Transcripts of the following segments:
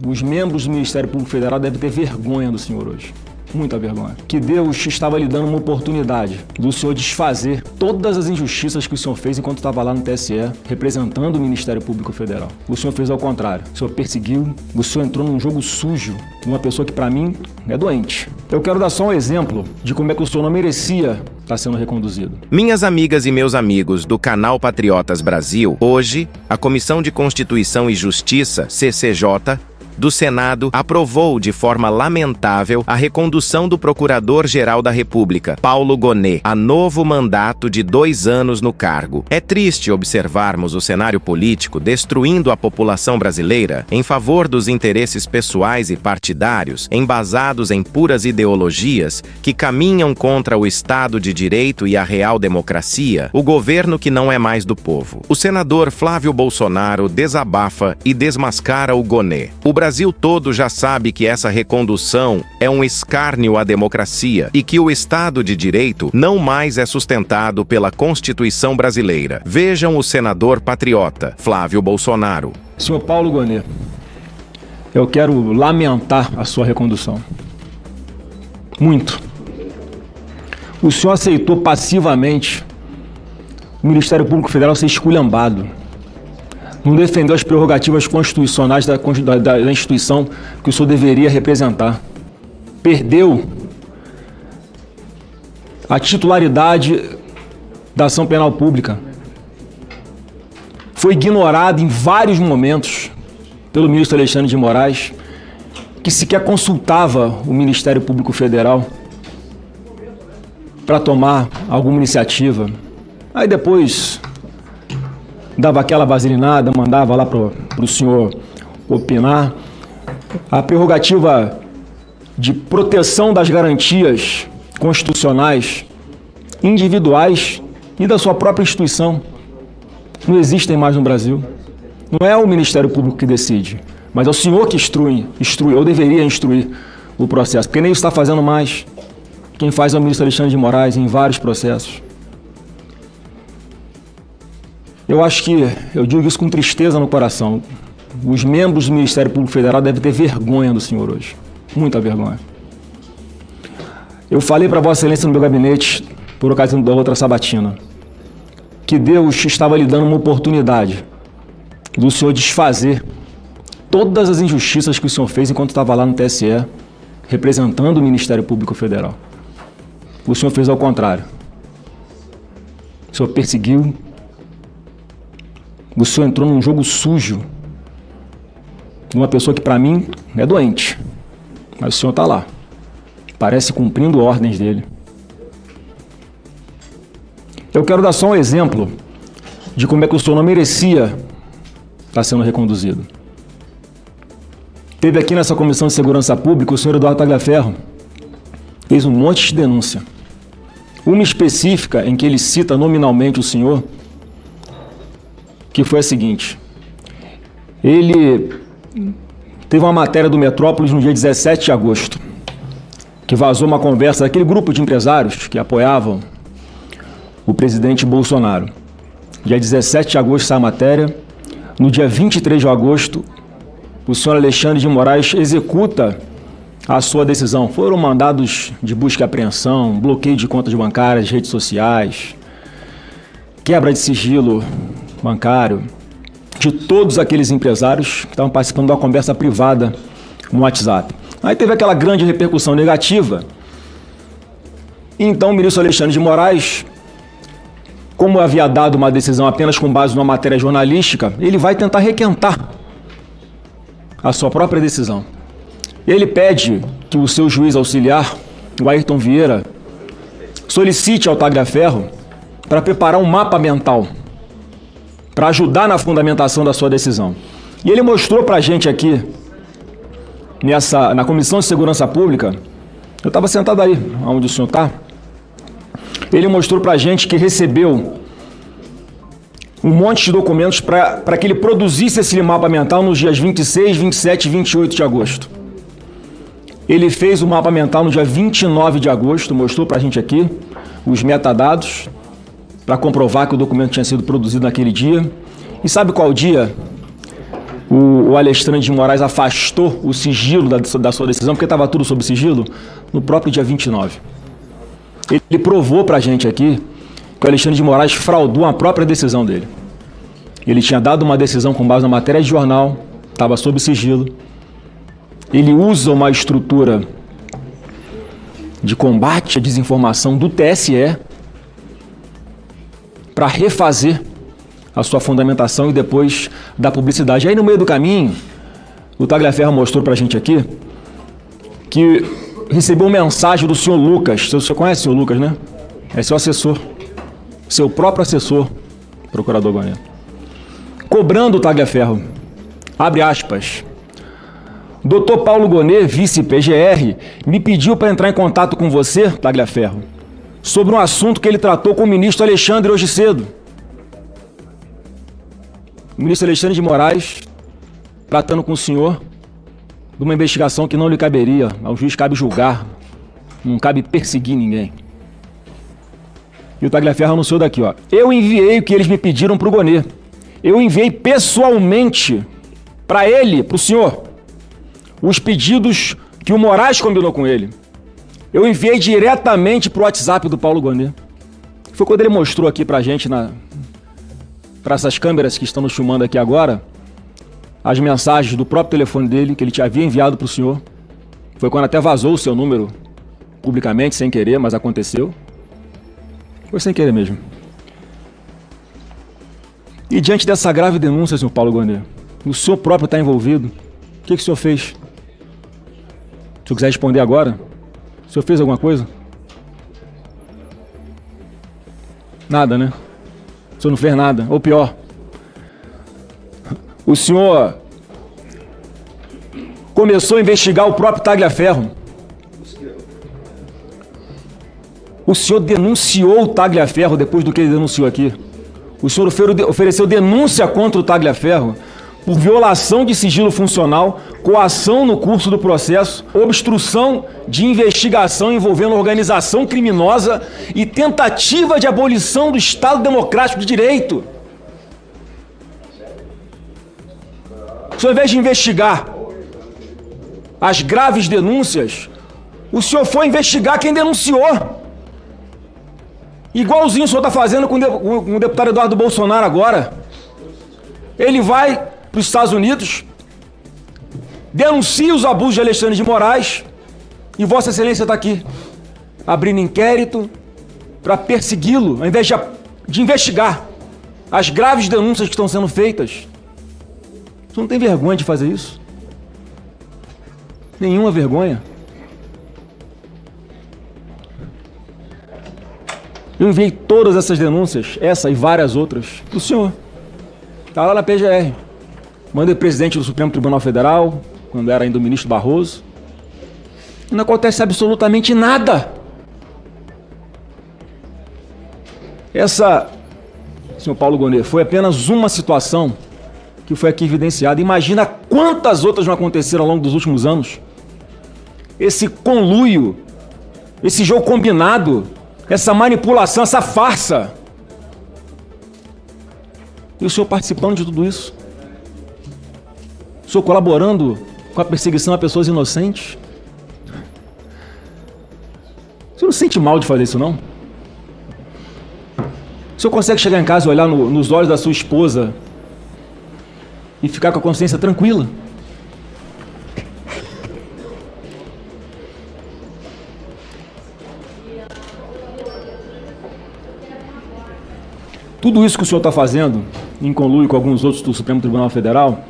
Os membros do Ministério Público Federal devem ter vergonha do senhor hoje. Muita vergonha. Que Deus estava lhe dando uma oportunidade do senhor desfazer todas as injustiças que o senhor fez enquanto estava lá no TSE, representando o Ministério Público Federal. O senhor fez ao contrário. O senhor perseguiu, o senhor entrou num jogo sujo de uma pessoa que, para mim, é doente. Eu quero dar só um exemplo de como é que o senhor não merecia estar sendo reconduzido. Minhas amigas e meus amigos do canal Patriotas Brasil, hoje, a Comissão de Constituição e Justiça, CCJ, do Senado aprovou de forma lamentável a recondução do Procurador-Geral da República, Paulo Gonet, a novo mandato de 2 anos no cargo. É triste observarmos o cenário político destruindo a população brasileira em favor dos interesses pessoais e partidários, embasados em puras ideologias que caminham contra o Estado de Direito e a real democracia, o governo que não é mais do povo. O senador Flávio Bolsonaro desabafa e desmascara o Gonet. O Brasil todo já sabe que essa recondução é um escárnio à democracia e que o Estado de Direito não mais é sustentado pela Constituição brasileira. Vejam o senador patriota, Flávio Bolsonaro. Senhor Paulo Gonet, eu quero lamentar a sua recondução. Muito. O senhor aceitou passivamente o Ministério Público Federal ser esculhambado. Não defendeu as prerrogativas constitucionais da instituição que o senhor deveria representar. Perdeu a titularidade da ação penal pública. Foi ignorado em vários momentos pelo ministro Alexandre de Moraes, que sequer consultava o Ministério Público Federal para tomar alguma iniciativa. Aí depois dava aquela vaselinada, mandava lá para o senhor opinar. A prerrogativa de proteção das garantias constitucionais, individuais e da sua própria instituição não existem mais no Brasil. Não é o Ministério Público que decide, mas é o senhor que instrui, ou deveria instruir o processo, porque nem isso está fazendo mais. Quem faz é o ministro Alexandre de Moraes em vários processos. Eu acho que, eu digo isso com tristeza no coração, os membros do Ministério Público Federal devem ter vergonha do senhor hoje. Muita vergonha. Eu falei para Vossa Excelência no meu gabinete, por ocasião da outra sabatina, que Deus estava lhe dando uma oportunidade do senhor desfazer todas as injustiças que o senhor fez enquanto estava lá no TSE, representando o Ministério Público Federal. O senhor fez ao contrário. O senhor perseguiu, o senhor entrou num jogo sujo de uma pessoa que, para mim, é doente. Mas o senhor está lá. Parece cumprindo ordens dele. Eu quero dar só um exemplo de como é que o senhor não merecia estar sendo reconduzido. Teve aqui nessa Comissão de Segurança Pública o senhor Eduardo Tagliaferro, fez um monte de denúncia. Uma específica em que ele cita nominalmente o senhor, que foi a seguinte: ele teve uma matéria do Metrópolis no dia 17 de agosto, que vazou uma conversa daquele grupo de empresários que apoiavam o presidente Bolsonaro. Dia 17 de agosto sai a matéria. No dia 23 de agosto, o senhor Alexandre de Moraes executa a sua decisão. Foram mandados de busca e apreensão, bloqueio de contas bancárias, redes sociais, quebra de sigilo bancário, de todos aqueles empresários que estavam participando de uma conversa privada no WhatsApp. Aí teve aquela grande repercussão negativa. Então o ministro Alexandre de Moraes, como havia dado uma decisão apenas com base numa matéria jornalística, ele vai tentar requentar a sua própria decisão. Ele pede que o seu juiz auxiliar, o Ayrton Vieira, solicite ao Tagliaferro para preparar um mapa mental para ajudar na fundamentação da sua decisão. E ele mostrou para a gente aqui, na Comissão de Segurança Pública, eu estava sentado aí, onde o senhor está, ele mostrou para a gente que recebeu um monte de documentos para que ele produzisse esse mapa mental nos dias 26, 27 e 28 de agosto. Ele fez o mapa mental no dia 29 de agosto, mostrou para a gente aqui os metadados, para comprovar que o documento tinha sido produzido naquele dia. E sabe qual dia o Alexandre de Moraes afastou o sigilo da sua decisão, porque estava tudo sob sigilo, no próprio dia 29. Ele provou para a gente aqui que o Alexandre de Moraes fraudou a própria decisão dele. Ele tinha dado uma decisão com base na matéria de jornal, estava sob sigilo. Ele usa uma estrutura de combate à desinformação do TSE para refazer a sua fundamentação e depois da publicidade. Aí no meio do caminho, o Tagliaferro mostrou para a gente aqui que recebeu uma mensagem do senhor Lucas. Você conhece o senhor Lucas, né? É seu assessor, seu próprio assessor, procurador Gonê, cobrando o Tagliaferro. Abre aspas. Dr. Paulo Gonê, vice-PGR, me pediu para entrar em contato com você, Tagliaferro, sobre um assunto que ele tratou com o ministro Alexandre hoje cedo. O ministro Alexandre de Moraes tratando com o senhor de uma investigação que não lhe caberia. Ao juiz cabe julgar, não cabe perseguir ninguém. E o Tagliaferro anunciou daqui, ó. Eu enviei o que eles me pediram para o Gonê. Eu enviei pessoalmente para ele, para o senhor, os pedidos que o Moraes combinou com ele. Eu enviei diretamente para o WhatsApp do Paulo Gonê. Foi quando ele mostrou aqui para a gente, para essas câmeras que estão nos filmando aqui agora, as mensagens do próprio telefone dele, que ele te havia enviado para o senhor. Foi quando até vazou o seu número publicamente, sem querer, mas aconteceu. Foi sem querer mesmo. E diante dessa grave denúncia, senhor Paulo Gonê, o senhor próprio está envolvido. O que o senhor fez? Se o senhor quiser responder agora, o senhor fez alguma coisa? Nada, né? O senhor não fez nada. Ou pior, o senhor começou a investigar o próprio Tagliaferro. O senhor denunciou o Tagliaferro depois do que ele denunciou aqui. O senhor ofereceu denúncia contra o Tagliaferro por violação de sigilo funcional, coação no curso do processo, obstrução de investigação envolvendo organização criminosa e tentativa de abolição do Estado Democrático de Direito. O senhor, ao invés de investigar as graves denúncias, o senhor foi investigar quem denunciou. Igualzinho o senhor está fazendo com o deputado Eduardo Bolsonaro agora. Ele vai para os Estados Unidos, denuncia os abusos de Alexandre de Moraes e Vossa Excelência está aqui, abrindo inquérito para persegui-lo, ao invés de investigar as graves denúncias que estão sendo feitas. O senhor não tem vergonha de fazer isso? Nenhuma vergonha? Eu enviei todas essas denúncias, essa e várias outras, para o senhor. Está lá na PGR. Mandei o presidente do Supremo Tribunal Federal, quando era ainda o ministro Barroso. E não acontece absolutamente nada. Essa, senhor Paulo Gonê, foi apenas uma situação que foi aqui evidenciada. Imagina quantas outras não aconteceram ao longo dos últimos anos. Esse conluio, esse jogo combinado, essa manipulação, essa farsa. E o senhor participando de tudo isso? O senhor colaborando com a perseguição a pessoas inocentes? O senhor não sente mal de fazer isso, não? O senhor consegue chegar em casa e olhar nos olhos da sua esposa e ficar com a consciência tranquila? Tudo isso que o senhor está fazendo, em conluio com alguns outros do Supremo Tribunal Federal,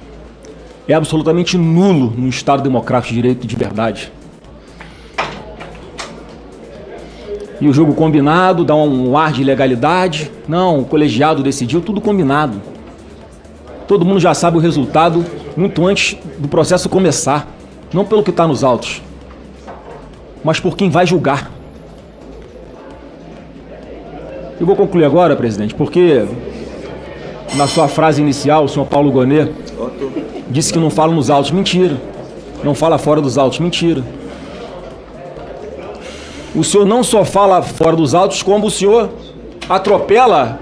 é absolutamente nulo no Estado Democrático de Direito de verdade. E o jogo combinado dá um ar de ilegalidade. Não, o colegiado decidiu, tudo combinado. Todo mundo já sabe o resultado muito antes do processo começar. Não pelo que está nos autos, mas por quem vai julgar. Eu vou concluir agora, presidente, porque na sua frase inicial, o senhor Paulo Gonê disse que não fala nos autos. Mentira. Não fala fora dos autos. Mentira. O senhor não só fala fora dos autos, como o senhor atropela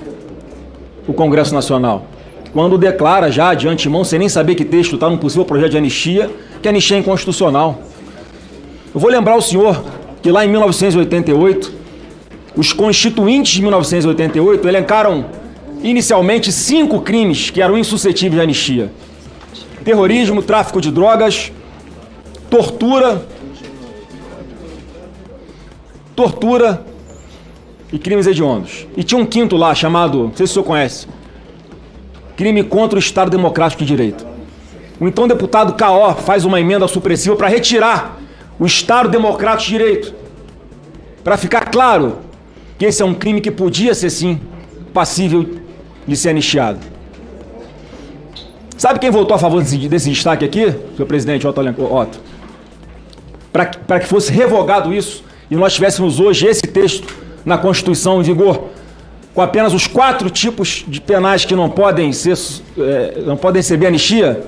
o Congresso Nacional. quando declara já de antemão, sem nem saber que texto está num possível projeto de anistia, que a anistia é inconstitucional. Eu vou lembrar ao senhor que lá em 1988, os constituintes de 1988 elencaram inicialmente 5 crimes que eram insuscetíveis de anistia: terrorismo, tráfico de drogas, tortura e crimes hediondos. E tinha um quinto lá chamado, não sei se o senhor conhece, crime contra o Estado Democrático de Direito. O então deputado K.O. faz uma emenda supressiva para retirar o Estado Democrático de Direito, para ficar claro que esse é um crime que podia ser, sim, passível de ser anistiado. Sabe quem votou a favor desse destaque aqui, senhor presidente Otto? Para que fosse revogado isso e nós tivéssemos hoje esse texto na Constituição em vigor, com apenas os 4 tipos de penais que não podem receber anistia?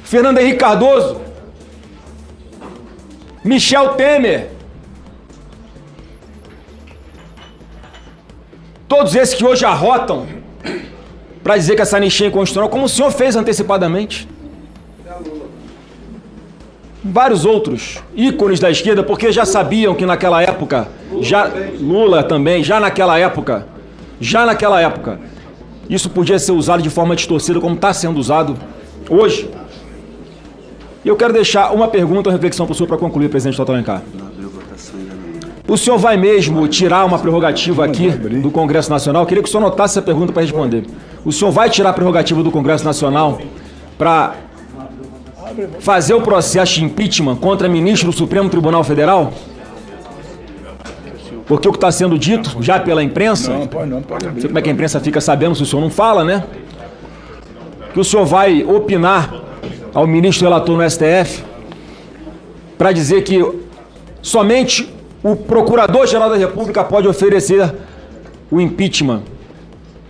Fernando Henrique Cardoso, Michel Temer, todos esses que hoje arrotam para dizer que essa anistia é inconstitucional, como o senhor fez antecipadamente. Vários outros ícones da esquerda, porque já sabiam que naquela época, Lula também, já naquela época, isso podia ser usado de forma distorcida, como está sendo usado hoje. E eu quero deixar uma pergunta ou reflexão para o senhor para concluir, presidente Otto Alencar. O senhor vai mesmo tirar uma prerrogativa aqui do Congresso Nacional? Eu queria que o senhor anotasse essa pergunta para responder. O senhor vai tirar a prerrogativa do Congresso Nacional para fazer o processo de impeachment contra ministro do Supremo Tribunal Federal? Porque o que está sendo dito já pela imprensa, não sei como é que a imprensa fica sabendo se o senhor não fala, né? Que o senhor vai opinar ao ministro relator no STF para dizer que somente o Procurador-Geral da República pode oferecer o impeachment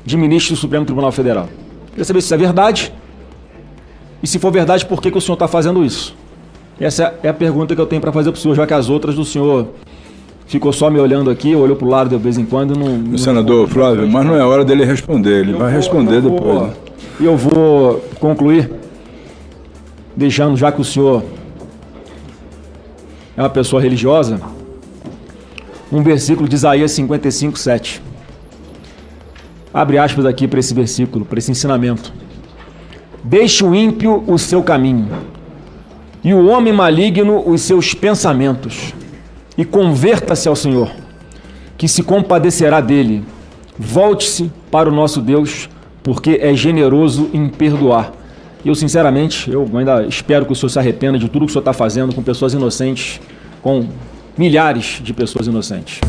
de ministro do Supremo Tribunal Federal. Queria saber se isso é verdade. E se for verdade, por que o senhor está fazendo isso? Essa é a pergunta que eu tenho para fazer para o senhor, já que as outras do senhor ficou só me olhando aqui, olhou para o lado de vez em quando. Não, senador Flávio, mas não é hora dele responder, ele vai responder depois. E eu vou concluir, deixando, já que o senhor é uma pessoa religiosa, um versículo de Isaías 55:7. Abre aspas aqui para esse versículo, para esse ensinamento. Deixe o ímpio o seu caminho, e o homem maligno os seus pensamentos, e converta-se ao Senhor, que se compadecerá dele. Volte-se para o nosso Deus, porque é generoso em perdoar. E eu, sinceramente, eu ainda espero que o senhor se arrependa de tudo que o senhor está fazendo com pessoas inocentes, com milhares de pessoas inocentes.